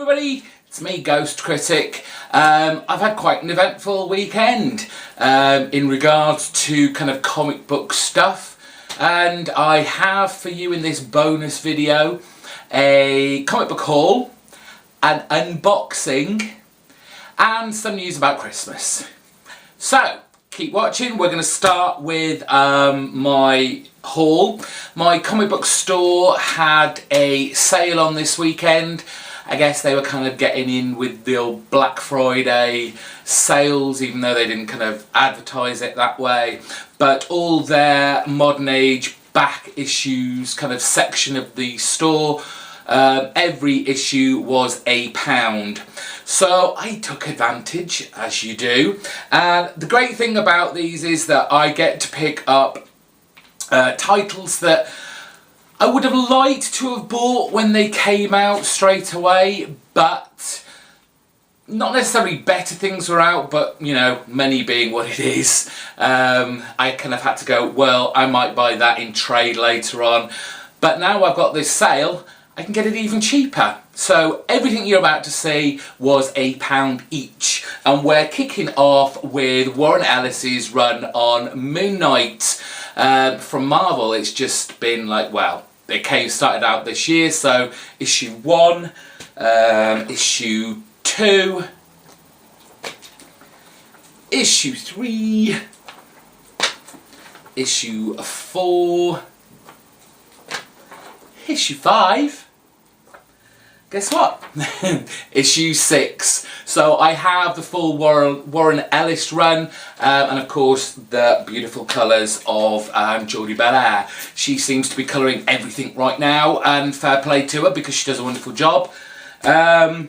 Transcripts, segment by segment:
everybody, it's me, GhostCritic. I've had quite an eventful weekend in regards to kind of comic book stuff, and I have for you in this bonus video a comic book haul, an unboxing, and some news about Christmas. So keep watching. We're going to start with my haul. My comic book store had a sale on this weekend. I guess they were kind of getting in with the old Black Friday sales, even though they didn't kind of advertise it that way. But all their modern age back issues kind of section of the store, every issue was £1. So I took advantage, as you do. And the great thing about these is that I get to pick up titles that I would have liked to have bought when they came out straight away, but not necessarily better things were out, but you know, money being what it is, I kind of had to go, well, I might buy that in trade later on, but now I've got this sale, I can get it even cheaper. So everything you're about to see was £1 each, and we're kicking off with Warren Ellis's run on Moon Knight from Marvel. It's just been like, well, it started out this year, so issue 1, issue 2, issue 3, issue 4, issue 5, guess what? Issue 6. So I have the full Warren Ellis run, and of course the beautiful colours of Jordie Bellaire. She seems to be colouring everything right now, and fair play to her because she does a wonderful job. And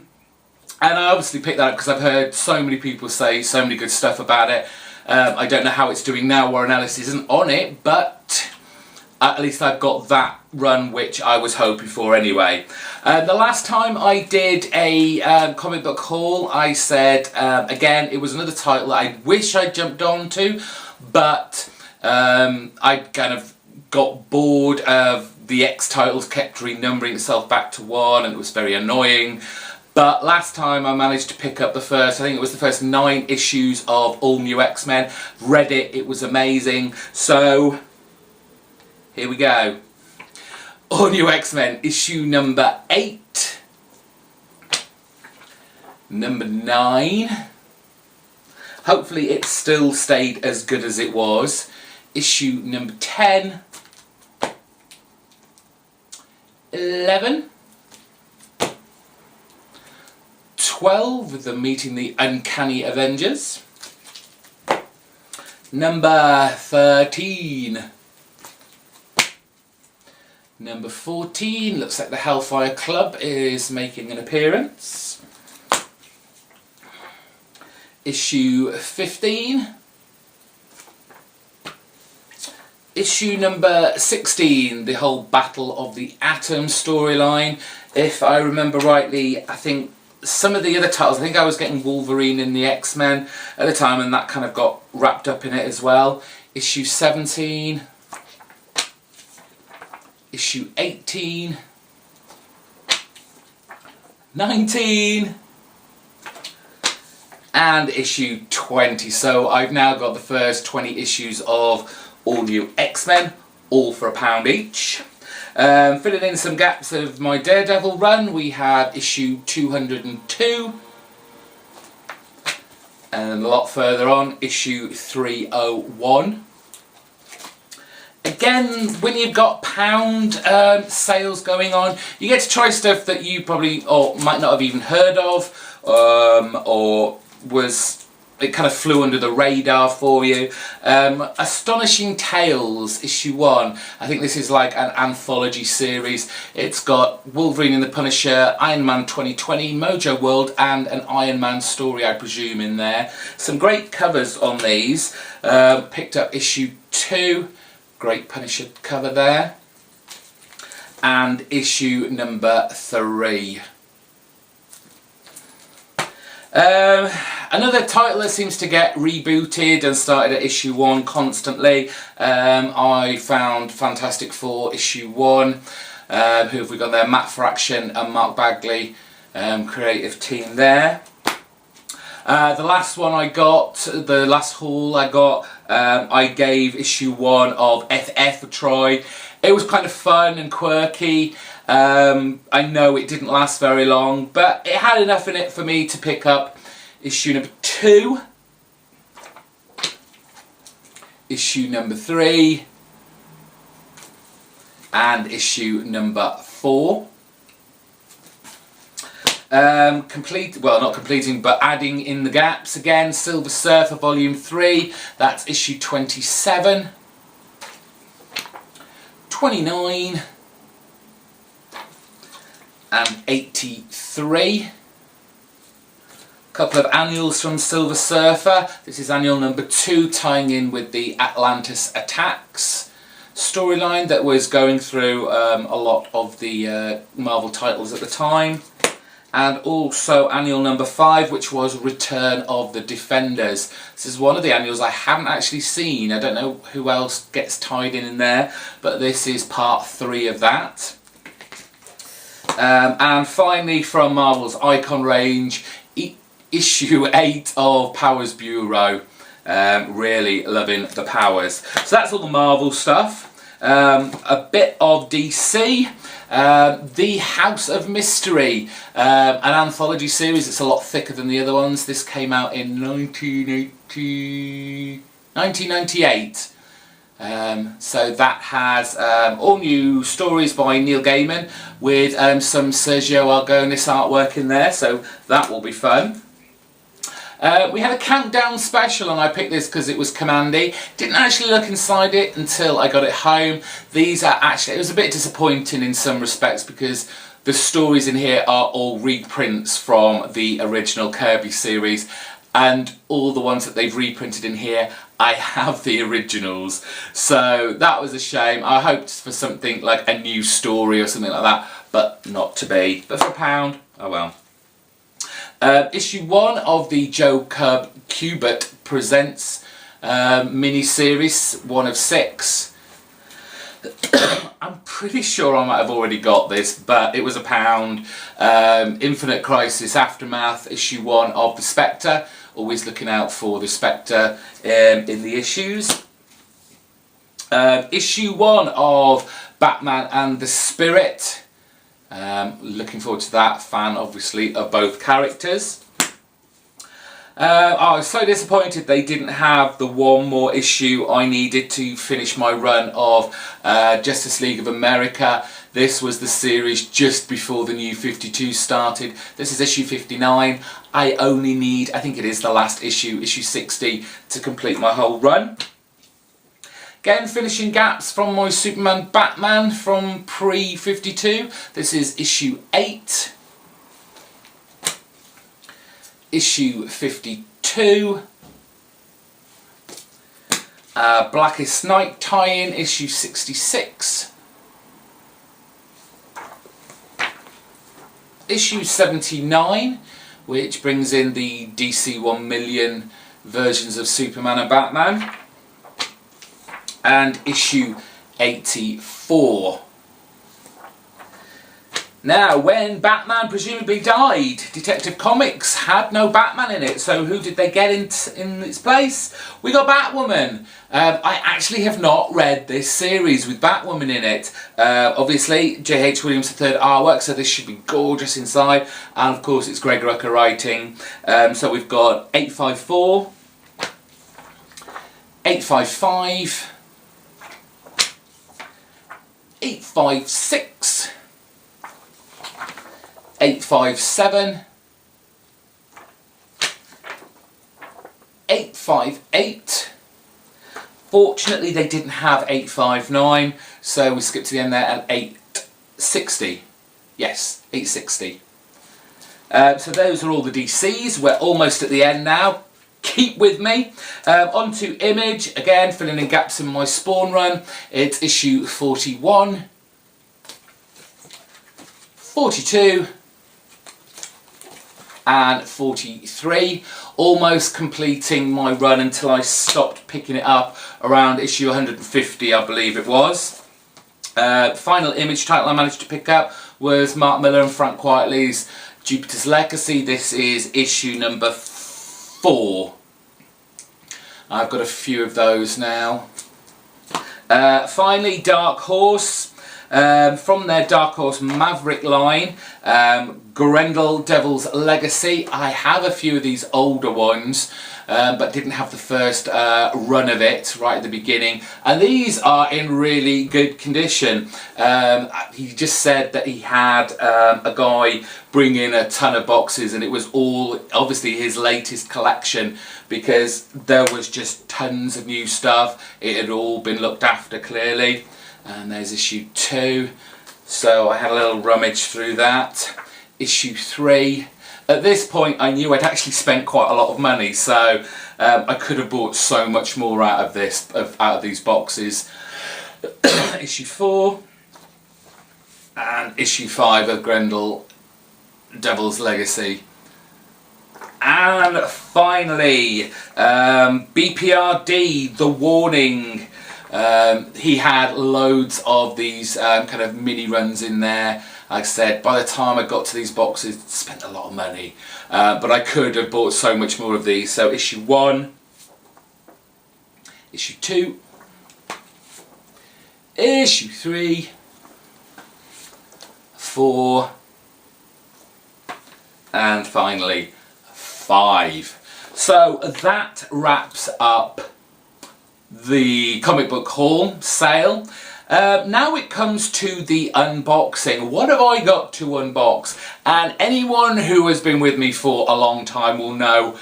I obviously picked that up because I've heard so many people say so many good stuff about it. I don't know how it's doing now. Warren Ellis isn't on it, but at least I've got that run which I was hoping for anyway. The last time I did a comic book haul, I said, again, it was another title that I wish I jumped onto, but I kind of got bored of the X titles kept renumbering itself back to 1, and it was very annoying. But last time I managed to pick up the first, I think it was the first 9 issues of All New X-Men. Read it, it was amazing. So here we go. All New X-Men, issue number 8, number 9. Hopefully it still stayed as good as it was. Issue number 10, 11, 12 with them meeting the Uncanny Avengers, number 13, number 14, looks like the Hellfire Club is making an appearance. Issue 15. Issue number 16, the whole Battle of the Atom storyline. If I remember rightly, I think some of the other titles, I think I was getting Wolverine in the X-Men at the time, and that kind of got wrapped up in it as well. Issue 17. Issue 18, 19, and issue 20. So I've now got the first 20 issues of All New X-Men, all for £1 each. Filling in some gaps of my Daredevil run, we have issue 202. And a lot further on, issue 301. Again, when you've got pound sales going on, you get to try stuff that you probably or might not have even heard of, or it kind of flew under the radar for you. Astonishing Tales, issue 1. I think this is like an anthology series. It's got Wolverine and the Punisher, Iron Man 2020, Mojo World, and an Iron Man story, I presume, in there. Some great covers on these. Picked up issue 2. Great Punisher cover there. And issue number 3. Another title that seems to get rebooted and started at issue 1 constantly. I found Fantastic Four issue 1. Who have we got there? Matt Fraction and Mark Bagley creative team there. The last one I got, the last haul I got, I gave issue 1 of FF a try. It was kind of fun and quirky. I know it didn't last very long, but it had enough in it for me to pick up issue number 2, issue number 3, and issue number 4. Well, not completing, but adding in the gaps again. Silver Surfer Volume 3, that's issue 27, 29, and 83. Couple of annuals from Silver Surfer. This is annual number 2, tying in with the Atlantis Attacks storyline that was going through a lot of the Marvel titles at the time. And also annual number 5, which was Return of the Defenders. This is one of the annuals I haven't actually seen. I don't know who else gets tied in there, but this is part 3 of that. And finally, from Marvel's Icon range, issue 8 of Powers Bureau. Really loving the Powers. So that's all the Marvel stuff. A bit of DC. The House of Mystery, an anthology series. It's a lot thicker than the other ones. This came out in 1998. So that has all new stories by Neil Gaiman with some Sergio Aragonés artwork in there, so that will be fun. We had a countdown special, and I picked this because it was Commandy. Didn't actually look inside it until I got it home. These are actually, it was a bit disappointing in some respects because the stories in here are all reprints from the original Kirby series, and all the ones that they've reprinted in here, I have the originals. So that was a shame. I hoped for something like a new story or something like that, but not to be. But for £1, oh well. Issue 1 of the Joe Kubert Presents mini-series, 1 of 6. I'm pretty sure I might have already got this, but it was £1. Infinite Crisis Aftermath, issue 1 of the Spectre. Always looking out for the Spectre in the issues. Issue 1 of Batman and the Spirit. Looking forward to that. Fan, obviously, of both characters. I was so disappointed they didn't have the one more issue I needed to finish my run of Justice League of America. This was the series just before the New 52 started. This is issue 59. I only need, I think it is the last issue, issue 60, to complete my whole run. Again, finishing gaps from my Superman Batman from pre-52. This is issue 8. Issue 52. Blackest Night tie-in, issue 66. Issue 79, which brings in the DC 1 million versions of Superman and Batman. And issue 84. Now, when Batman presumably died, Detective Comics had no Batman in it, so who did they get in its place? We got Batwoman. I actually have not read this series with Batwoman in it. Obviously, J.H. Williams III artwork, so this should be gorgeous inside. And of course, it's Greg Rucka writing. So we've got 854, 855, 856, 857, 858. Fortunately, they didn't have 859, so we skipped to the end there at 860. Yes, 860. So those are all the DCs. We're almost at the end now. Keep with me. On to Image, again filling in gaps in my Spawn run. It's issue 41, 42 and 43. Almost completing my run until I stopped picking it up around issue 150, I believe it was. Final Image title I managed to pick up was Mark Millar and Frank Quitely's Jupiter's Legacy. This is issue number 4. I've got a few of those now. Finally, Dark Horse. From their Dark Horse Maverick line, Grendel Devil's Legacy. I have a few of these older ones, but didn't have the first run of it right at the beginning, and these are in really good condition. He just said that he had a guy bring in a ton of boxes, and it was all obviously his latest collection, because there was just tons of new stuff. It had all been looked after clearly. And there's issue 2, so I had a little rummage through that. Issue 3. At this point I knew I'd actually spent quite a lot of money, so I could have bought so much more out of this, out of these boxes. Issue 4 and issue 5 of Grendel Devil's Legacy. And finally, BPRD, The Warning. He had loads of these kind of mini runs in there. Like I said, by the time I got to these boxes, I spent a lot of money. But I could have bought so much more of these. So issue 1, issue 2, issue 3, 4, and finally 5. So that wraps up the comic book haul sale. Now it comes to the unboxing. What have I got to unbox? And anyone who has been with me for a long time will know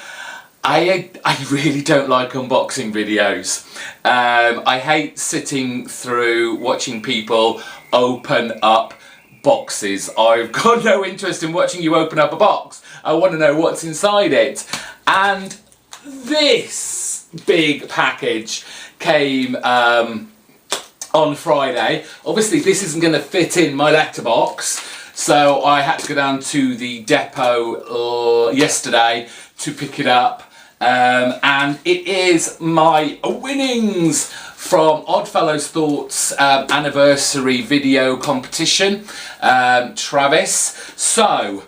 I really don't like unboxing videos. I hate sitting through watching people open up boxes. I've got no interest in watching you open up a box. I want to know what's inside it. And this big package came on Friday. Obviously this isn't going to fit in my letterbox, so I had to go down to the depot yesterday to pick it up, and it is my winnings from Oddfellows Thoughts anniversary video competition, Travis. So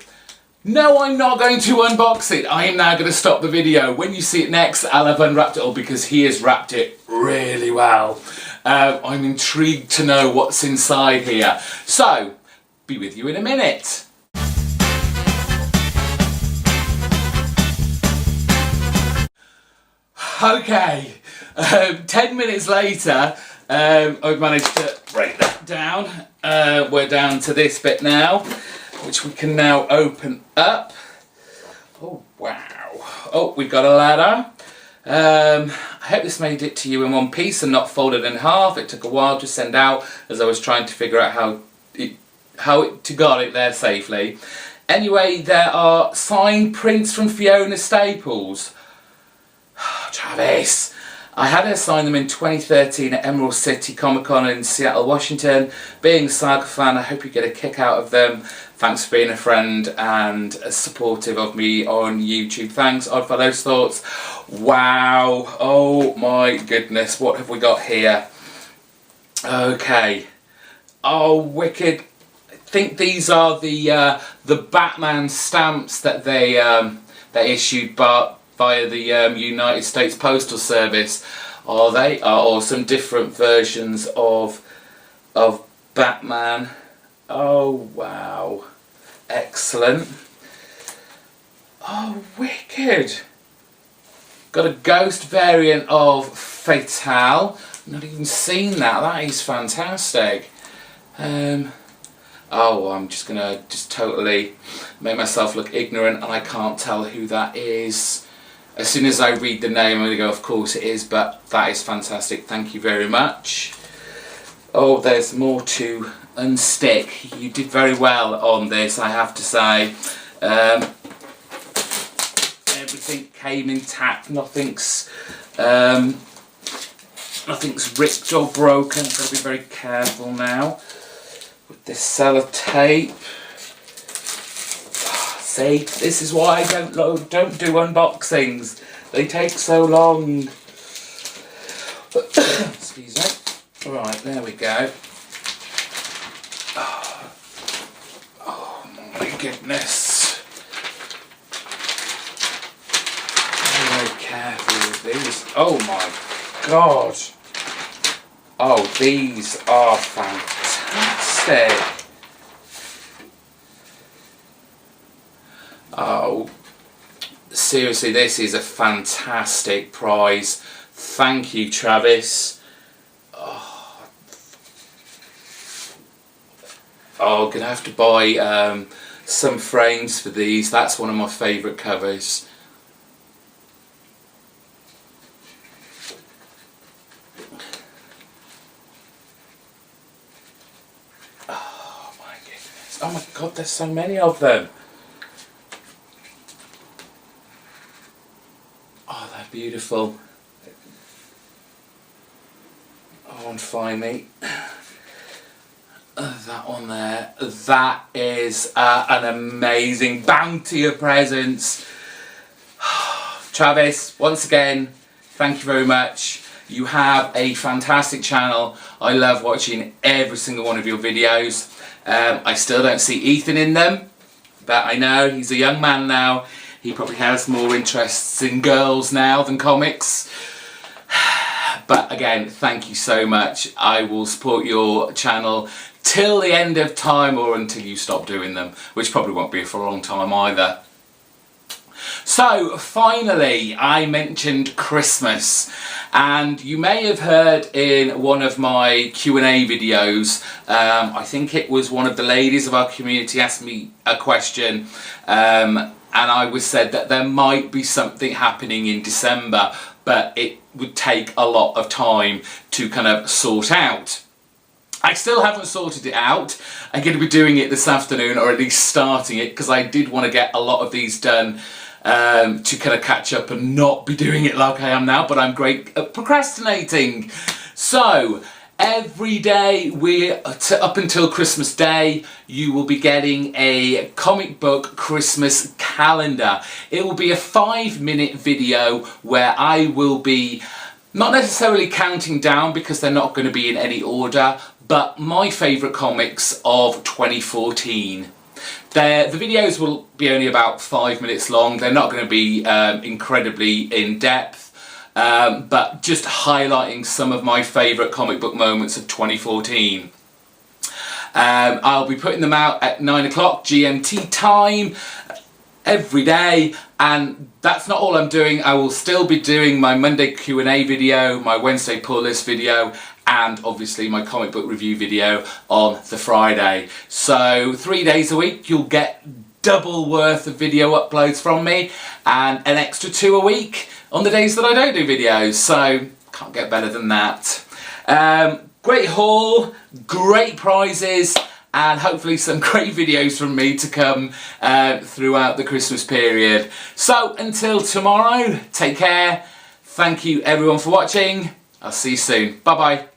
no, I'm not going to unbox it. I am now going to stop the video. When you see it next, I'll have unwrapped it all, because he has wrapped it really well. I'm intrigued to know what's inside here. So, be with you in a minute. Okay, 10 minutes later, I've managed to break that down. We're down to this bit now, which we can now open up. Oh wow. Oh, we've got a ladder. I hope this made it to you in one piece and not folded in half. It took a while to send out as I was trying to figure out how to got it there safely. Anyway, there are signed prints from Fiona Staples. Travis. I had her sign them in 2013 at Emerald City Comic Con in Seattle, Washington. Being a Saga fan, I hope you get a kick out of them. Thanks for being a friend and supportive of me on YouTube. Thanks, Oddfellows Thoughts. Wow. Oh my goodness. What have we got here? Okay. Oh, wicked. I think these are the Batman stamps that they issued via the United States Postal Service. Oh, they are awesome. Different versions of Batman. Oh wow. Excellent. Oh, wicked. Got a ghost variant of Fatale. Not even seen that. That is fantastic. Oh, I'm just gonna totally make myself look ignorant, and I can't tell who that is. As soon as I read the name, I'm gonna go, of course it is, but that is fantastic. Thank you very much. Oh, there's more to unstick. You did very well on this, I have to say. Everything came intact. Nothing's ripped or broken. I've got to be very careful now with this sellotape. See, this is why I don't do unboxings. They take so long. Excuse me. Right, there we go. Oh my goodness. these. Oh my God. Oh, these are fantastic. Oh, seriously, this is a fantastic prize. Thank you, Travis. Oh, gonna have to buy some frames for these. That's one of my favourite covers. Oh my goodness. Oh my God, there's so many of them. Oh, they're beautiful. Oh, and finally, that one there. That is an amazing bounty of presents. Travis, once again, thank you very much. You have a fantastic channel. I love watching every single one of your videos. I still don't see Ethan in them, but I know he's a young man now. He probably has more interests in girls now than comics. But again, thank you so much. I will support your channel till the end of time, or until you stop doing them, which probably won't be for a long time either. So finally, I mentioned Christmas, and you may have heard in one of my Q&A videos, I think it was one of the ladies of our community asked me a question, and I was said that there might be something happening in December, but it would take a lot of time to kind of sort out. I still haven't sorted it out. I'm going to be doing it this afternoon, or at least starting it, because I did want to get a lot of these done to kind of catch up and not be doing it like I am now, but I'm great at procrastinating. So every day up until Christmas Day, you will be getting a comic book Christmas calendar. It will be a 5-minute video where I will be not necessarily counting down, because they're not going to be in any order, but my favourite comics of 2014. The videos will be only about 5 minutes long. They're not going to be incredibly in-depth, but just highlighting some of my favourite comic book moments of 2014. I'll be putting them out at 9 o'clock GMT time every day, and that's not all I'm doing. I will still be doing my Monday Q&A video, my Wednesday pull list video, and obviously my comic book review video on the Friday. So 3 days a week you'll get double worth of video uploads from me, and an extra 2 a week on the days that I don't do videos, so can't get better than that. Great haul, great prizes, and hopefully some great videos from me to come throughout the Christmas period. So until tomorrow, take care. Thank you everyone for watching. I'll see you soon. Bye bye.